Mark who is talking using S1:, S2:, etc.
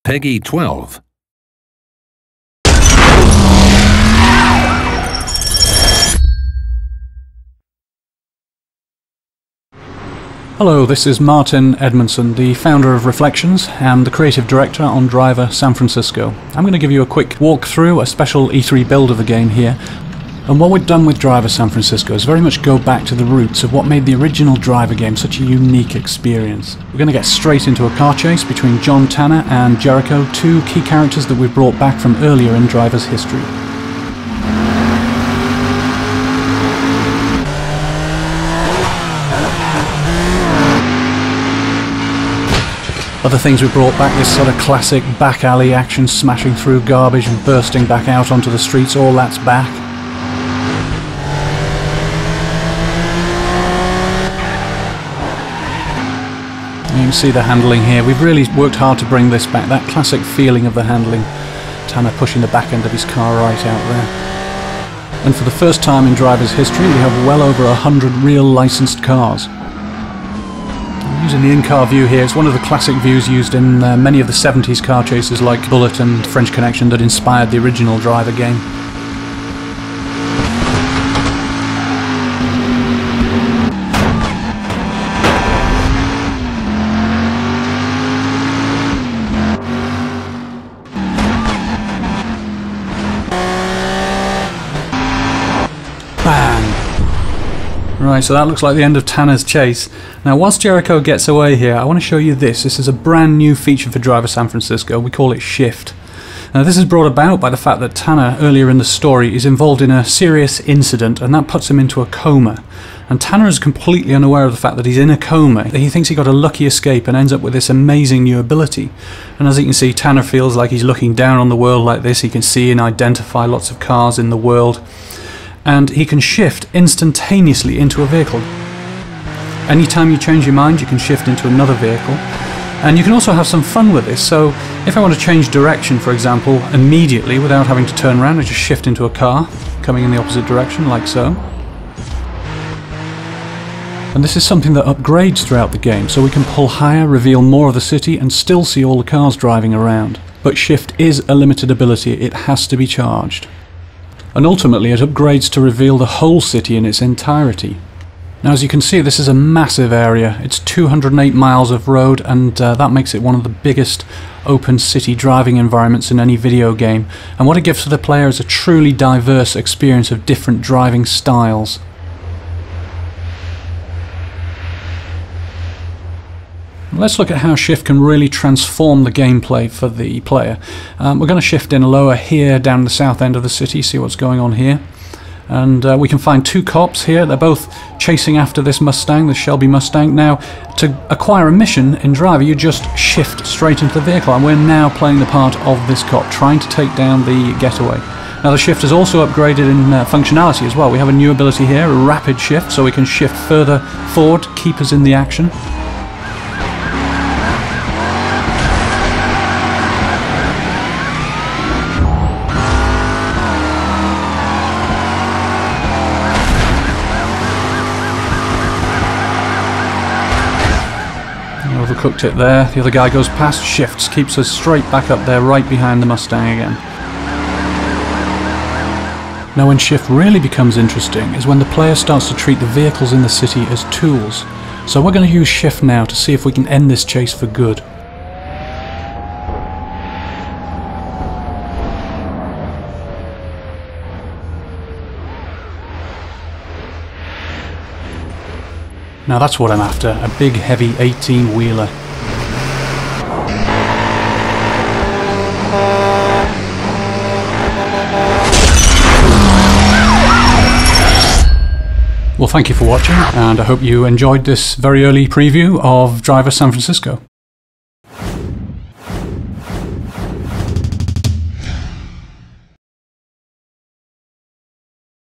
S1: Peggy 12.
S2: Hello, this is Martin Edmondson, the founder of Reflections and the creative director on Driver San Francisco. I'm going to give you a quick walkthrough, a special E3 build of the game here. And what we've done with Driver San Francisco is very much go back to the roots of what made the original Driver game such a unique experience. We're going to get straight into a car chase between John Tanner and Jericho, two key characters that we've brought back from earlier in Driver's history. Other things we brought back, this sort of classic back alley action, smashing through garbage and bursting back out onto the streets, all that's back. You can see the handling here. We've really worked hard to bring this back, that classic feeling of the handling. Tanner pushing the back end of his car right out there. And for the first time in Driver's history, we have well over 100 real licensed cars. I'm using the in-car view here. It's one of the classic views used in many of the 70s car chases like Bullet and French Connection that inspired the original Driver game. Bang! Right, so that looks like the end of Tanner's chase. Now, whilst Jericho gets away here, I want to show you this. This is a brand new feature for Driver San Francisco. We call it Shift. Now, this is brought about by the fact that Tanner, earlier in the story, is involved in a serious incident, and that puts him into a coma. And Tanner is completely unaware of the fact that he's in a coma. He thinks he got a lucky escape and ends up with this amazing new ability. And as you can see, Tanner feels like he's looking down on the world like this. He can see and identify lots of cars in the world. And he can shift instantaneously into a vehicle. Anytime you change your mind, you can shift into another vehicle. And you can also have some fun with this. So if I want to change direction, for example, immediately without having to turn around, I just shift into a car coming in the opposite direction, like so. And this is something that upgrades throughout the game, so we can pull higher, reveal more of the city, and still see all the cars driving around. But Shift is a limited ability. It has to be charged. And ultimately it upgrades to reveal the whole city in its entirety. Now, as you can see, this is a massive area. It's 208 miles of road, and that makes it one of the biggest open city driving environments in any video game. And what it gives to the player is a truly diverse experience of different driving styles. Let's look at how Shift can really transform the gameplay for the player. We're going to shift in lower here down the south end of the city, see what's going on here. And we can find two cops here. They're both chasing after this Mustang, the Shelby Mustang. Now, to acquire a mission in Driver, you just shift straight into the vehicle, and we're now playing the part of this cop, trying to take down the getaway. Now, the shift is also upgraded in functionality as well. We have a new ability here, a rapid shift, so we can shift further forward, keep us in the action. Overcooked it there. The other guy goes past, shifts, keeps us straight back up there, right behind the Mustang again. Now, when Shift really becomes interesting is when the player starts to treat the vehicles in the city as tools. So we're going to use Shift now to see if we can end this chase for good. Now that's what I'm after, a big heavy 18-wheeler. Well, thank you for watching, and I hope you enjoyed this very early preview of Driver San Francisco.